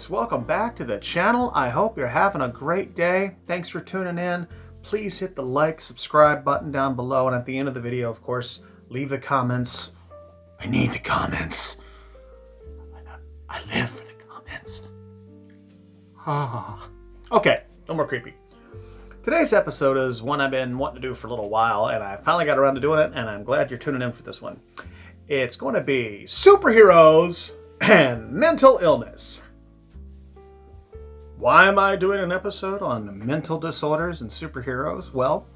folks, welcome back to the channel. I hope you're having a great day. Thanks for tuning in. Please hit the like, subscribe button down below, and at the end of the video, of course, leave the comments. I need the comments. I live for the comments. Okay, no more creepy. Today's episode is one I've been wanting to do for a little while, and I finally got around to doing it, and I'm glad you're tuning in for this one. It's going to be superheroes and mental illness. Why am I doing an episode on mental disorders and superheroes? Well,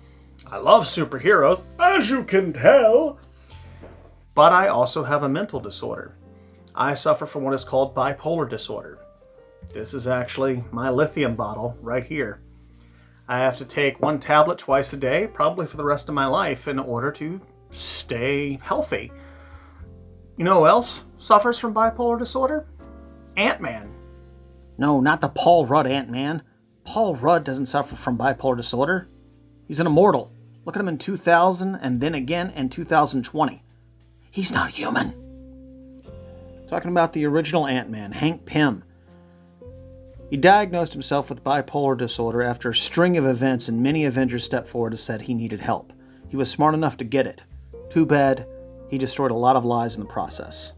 I love superheroes, as you can tell, but I also have a mental disorder. I suffer from what is called bipolar disorder. This is actually my lithium bottle right here. I have to take one tablet twice a day, probably for the rest of my life, in order to stay healthy. You know who else suffers from bipolar disorder? Ant-Man. No, not the Paul Rudd Ant-Man. Paul Rudd doesn't suffer from bipolar disorder. He's an immortal. Look at him in 2000 and then again in 2020. He's not human. Talking about the original Ant-Man, Hank Pym. He diagnosed himself with bipolar disorder after a string of events, and many Avengers stepped forward and said he needed help. He was smart enough to get it. Too bad, he destroyed a lot of lives in the process.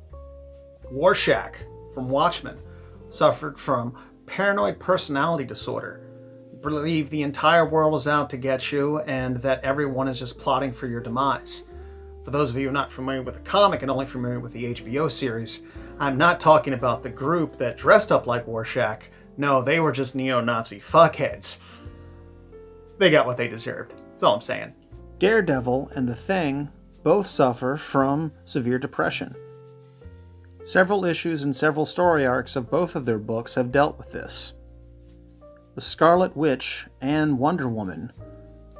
Rorschach from Watchmen suffered from paranoid personality disorder. Believe the entire world is out to get you and that everyone is just plotting for your demise. For those of you not familiar with the comic and only familiar with the HBO series, I'm not talking about the group that dressed up like Rorschach. No, they were just neo-Nazi fuckheads. They got what they deserved. That's all I'm saying. Daredevil and The Thing both suffer from severe depression. Several issues and several story arcs of both of their books have dealt with this. The Scarlet Witch and Wonder Woman,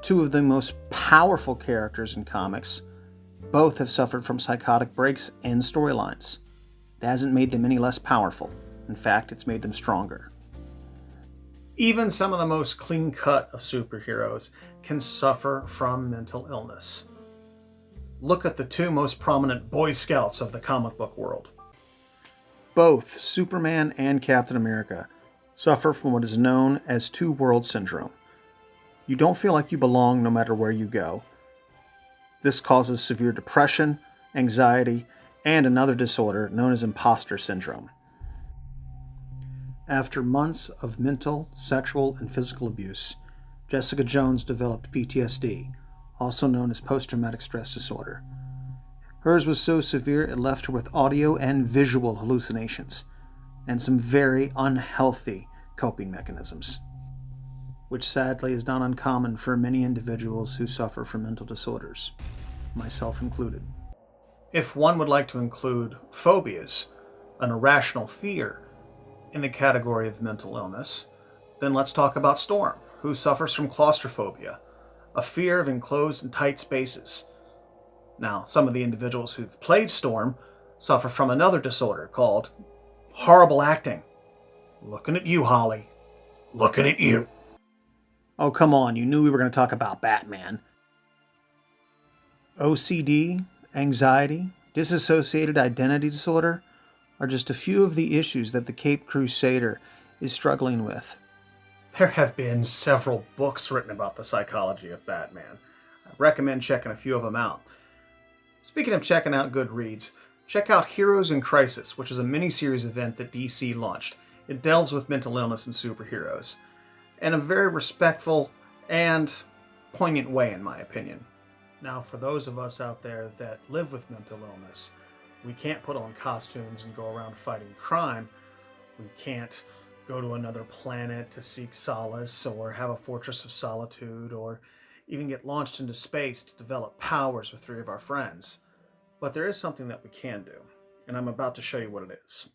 two of the most powerful characters in comics, both have suffered from psychotic breaks and storylines. It hasn't made them any less powerful. In fact, it's made them stronger. Even some of the most clean-cut of superheroes can suffer from mental illness. Look at the two most prominent Boy Scouts of the comic book world. Both Superman and Captain America suffer from what is known as two-world syndrome. You don't feel like you belong no matter where you go. This causes severe depression, anxiety, and another disorder known as imposter syndrome. After months of mental, sexual, and physical abuse, Jessica Jones developed PTSD, also known as post-traumatic stress disorder. Hers was so severe it left her with audio and visual hallucinations, and some very unhealthy coping mechanisms, which sadly is not uncommon for many individuals who suffer from mental disorders, myself included. If one would like to include phobias, an irrational fear, in the category of mental illness, then let's talk about Storm, who suffers from claustrophobia, a fear of enclosed and tight spaces. Now, some of the individuals who've played Storm suffer from another disorder called horrible acting. Looking at you, Holly. Looking at you. Oh, come on, you knew we were going to talk about Batman. OCD, anxiety, dissociated identity disorder are just a few of the issues that the Caped Crusader is struggling with. There have been several books written about the psychology of Batman. I recommend checking a few of them out. Speaking of checking out good reads, check out Heroes in Crisis, which is a mini-series event that DC launched. It delves with mental illness and superheroes in a very respectful and poignant way, in my opinion. Now, for those of us out there that live with mental illness, we can't put on costumes and go around fighting crime. We can't go to another planet to seek solace or have a fortress of solitude or even get launched into space to develop powers with 3 of our friends. But there is something that we can do, and I'm about to show you what it is.